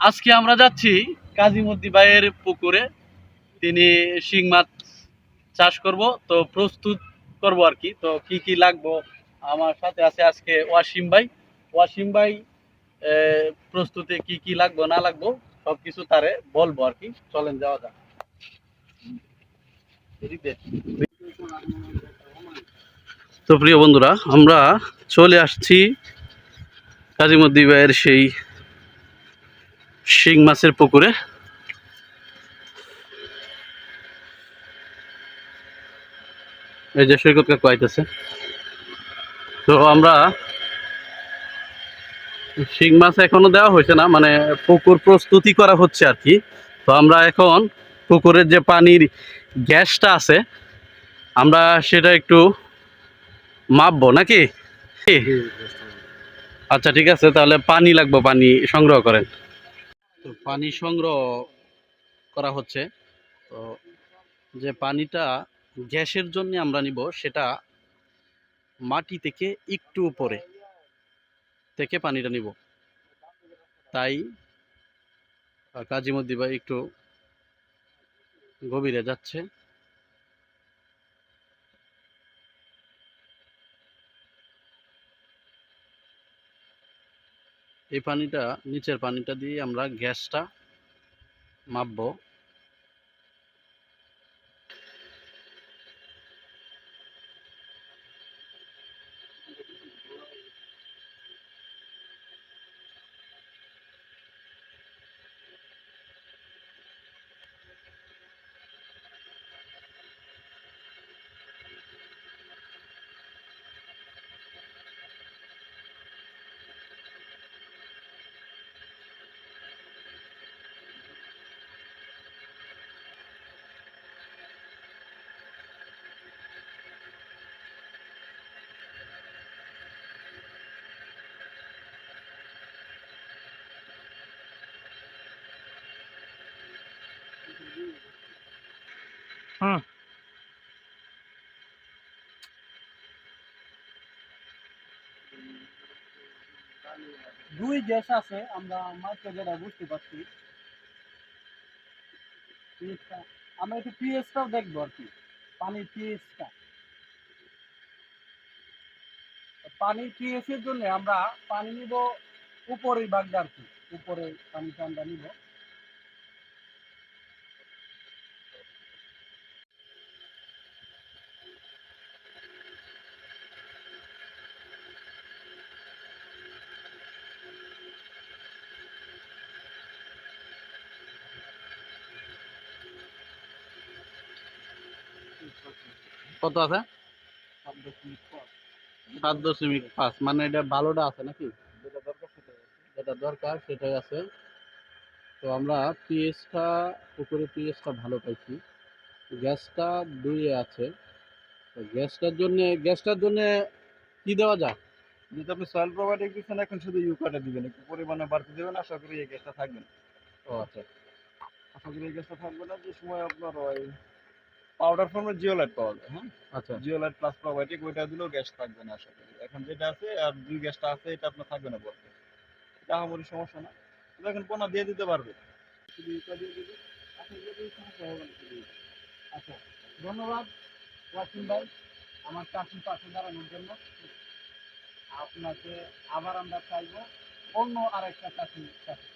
আজকে আমরা যাচ্ছি কাজীমুদ্দি ভাইয়ের পুকুরে। তিনি শিং মাছ চাষ করব, তো প্রস্তুত করব আর কি। তো কি কি লাগবো, আমার সাথে আছে আজকে ওয়াসিম ভাই। ওয়াসিম ভাই প্রস্তুতে কি কি লাগবো না লাগবো সবকিছু তারে বলবো আর কি। চলেন যাওয়া যাক। তো প্রিয় বন্ধুরা, আমরা চলে আসছি কাজীমুদ্দি ভাইয়ের সেই শিং মাছের পুকুরে। এই যে সৈকত কাকু আইতেছে। তো আমরা শিং মাছ এখনো দেওয়া হয়েছে না, মানে পুকুর প্রস্তুতি করা হচ্ছে আর কি। তো আমরা এখন পুকুরের যে পানির গ্যাসটা আছে আমরা সেটা একটু মাপবো নাকি। আচ্ছা ঠিক আছে, তাহলে পানি লাগবে, পানি সংগ্রহ করেন। তো পানি সংগ্রহ করা হচ্ছে। তো যে পানিটা গ্যাসের জন্য আমরা নিব সেটা মাটি থেকে একটু উপরে থেকে পানিটা নিব। তাই কাজীমুদ্দি ভাই একটু গভীরে যাচ্ছে। এই পানিটা, নিচের পানিটা দিয়ে আমরা গ্যাসটা মাপবো। হুম, দুই গ্যাস আছে, আমরা মাত্র যেটা বুঝতে পারছি। আমরা একটু পিএসটাও দেখবো আর কি, পানির পিএসটা। পানির পিএস এর জন্য আমরা পানি নিব উপরের বাগদা আর কি, উপরে পানিটা আমরা নিব। কত আছে? 7.5, মানে এটা ভালোটা আছে নাকি? যেটা দরকার সেটাই আছে। তো আমরা পিএসটা, পুকুরে পিএসটা ভালো পাইছি। গ্যাসটা 2-এ আছে। তো গ্যাসটার জন্য কি দেওয়া যায়? যেহেতু আপনি সয়েল প্রোবায়োটিক দিচ্ছেন, এখন শুধু ইউকাটা দিবেন, একটু পরিমাণে বাড়তে দেবেন। আশা করি এই গ্যাসটা থাকবে না। ও আচ্ছা। আশা করি এই গ্যাসটা থাকবে না। যে সময় আপনার ওই পাউডার ফর্মের জিওলাইট পাওয়া যায়, হ্যাঁ, আচ্ছা জিওলাইট প্লাস প্রোবায়োটিক, ওইটা দিলেও গ্যাস থাকবে না আশা করি। এখন যেটা আছে আর দুই গ্যাসটা আছে, এটা আপনার থাকবে না বলতে। এটা আমারই সমস্যা না, কিন্তু এখন পোনা দিয়ে দিতে পারবে। শুধু ইউকা দিয়ে দিবে, আশা করি এই সমস্যা হবে না শুধু ইউকা। আচ্ছা, ধন্যবাদ ওয়াসিম ভাই আমার চাষির পাশে দাঁড়ানোর জন্য। আপনাকে আবার আমরা চাইবো অন্য আরেকটা চাষির সাথে।